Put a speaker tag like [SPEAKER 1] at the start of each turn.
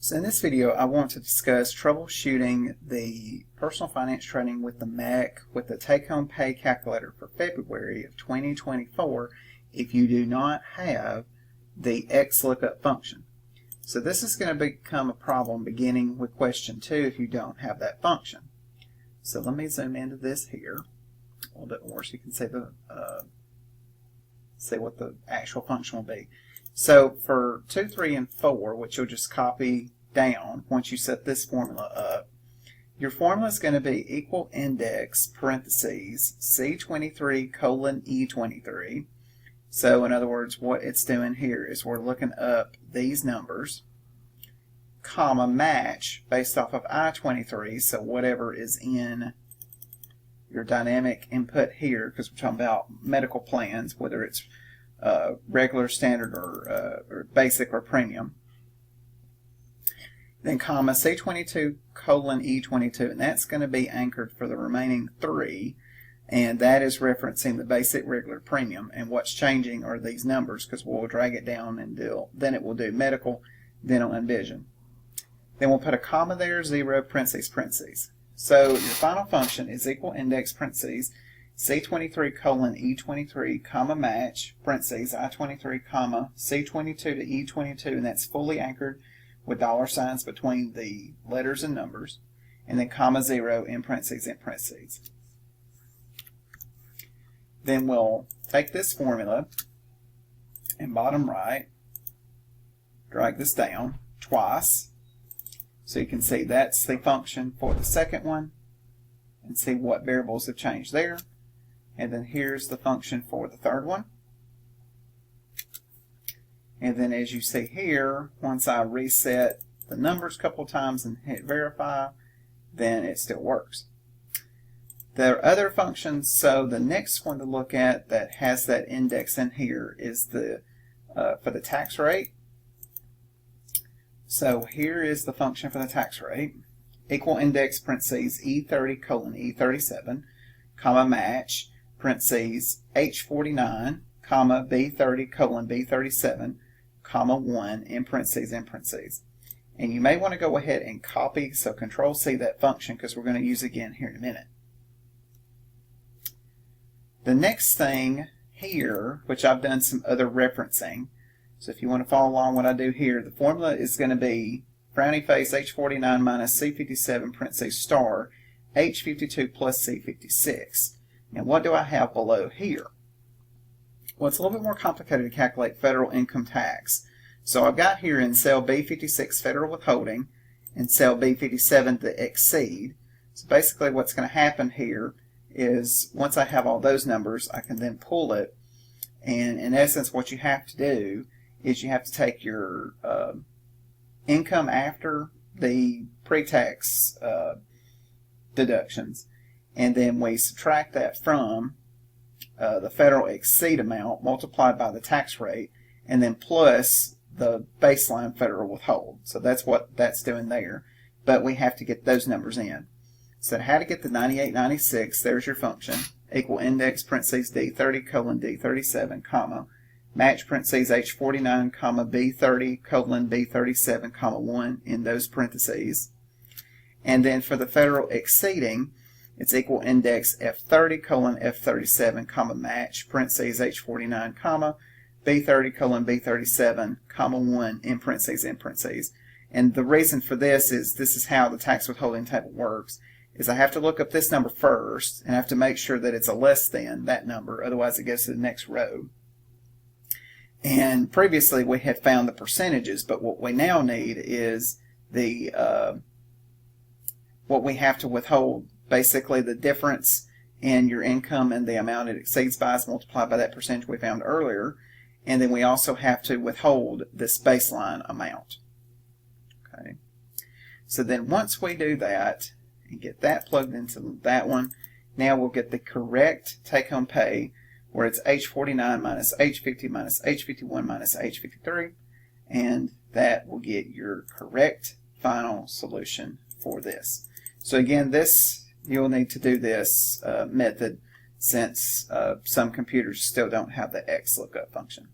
[SPEAKER 1] So in this video, I want to discuss troubleshooting the personal finance training with the MECC with the take-home pay calculator for February of 2024 if you do not have the Xlookup function. So this is going to become a problem beginning with question 2 if you don't have that function. So let me zoom into this here a little bit more so you can see what the actual function will be. So for 2, 3, and 4, which you'll just copy down once you set this formula up, your formula is going to be equal index parentheses C23 colon E23. So in other words, what it's doing here is we're looking up these numbers, comma, match based off of I23, so whatever is in your dynamic input here, because we're talking about medical plans, whether it's regular, standard, or basic, or premium. Then comma C22 colon E22, and that's going to be anchored for the remaining 3, and that is referencing the basic, regular, premium, and what's changing are these numbers because we'll drag it down and then it will do medical, dental, and vision. Then we'll put a comma there, 0, parentheses, parentheses. So your final function is equal index parentheses C23 colon E23 comma match parentheses I23 comma C22 to E22, and that's fully anchored with dollar signs between the letters and numbers, and then comma 0 in parentheses and parentheses. Then we'll take this formula and bottom right, drag this down twice so you can see that's the function for the second one and see what variables have changed there. And then here's the function for the third one. And then as you see here, once I reset the numbers a couple times and hit verify, then it still works. There are other functions, so the next one to look at that has that index in here is the for the tax rate. So here is the function for the tax rate, equal index parentheses E30 colon E37, comma match, parentheses H49, comma B30 colon B37, comma 1 in parentheses and parentheses. And you may want to go ahead and copy, so Control C that function because we're going to use it again here in a minute. The next thing here, which I've done some other referencing, so if you want to follow along what I do here, the formula is going to be frowny face H49 minus C57 parentheses star H52 plus C56. And what do I have below here? Well, it's a little bit more complicated to calculate federal income tax. So I've got here in cell B56 federal withholding and cell B57 the exceed. So basically what's going to happen here is once I have all those numbers, I can then pull it, and in essence what you have to do is you have to take your income after the pre-tax deductions, and then we subtract that from the federal exceed amount multiplied by the tax rate, and then plus the baseline federal withhold. So that's what that's doing there, but we have to get those numbers in. So how to get the 9896, there's your function, equal index parentheses D30 colon D37 comma match parentheses H49 comma B30 colon B37 comma 1 in those parentheses. And then for the federal exceeding, it's equal index F30 colon F37 comma match parentheses H49 comma B30 colon B37 comma 1 in parentheses and parentheses. And the reason for this is how the tax withholding table works, is I have to look up this number first and I have to make sure that it's a less than that number, otherwise it goes to the next row. And previously we had found the percentages, but what we now need is the what we have to withhold, basically the difference in your income and the amount it exceeds by is multiplied by that percentage we found earlier, and then we also have to withhold this baseline amount. Okay, so then once we do that and get that plugged into that one, now we'll get the correct take-home pay, where it's H49 minus H50 minus H51 minus H53, and that will get your correct final solution for this. So again, you'll need to do this method since some computers still don't have the Xlookup function.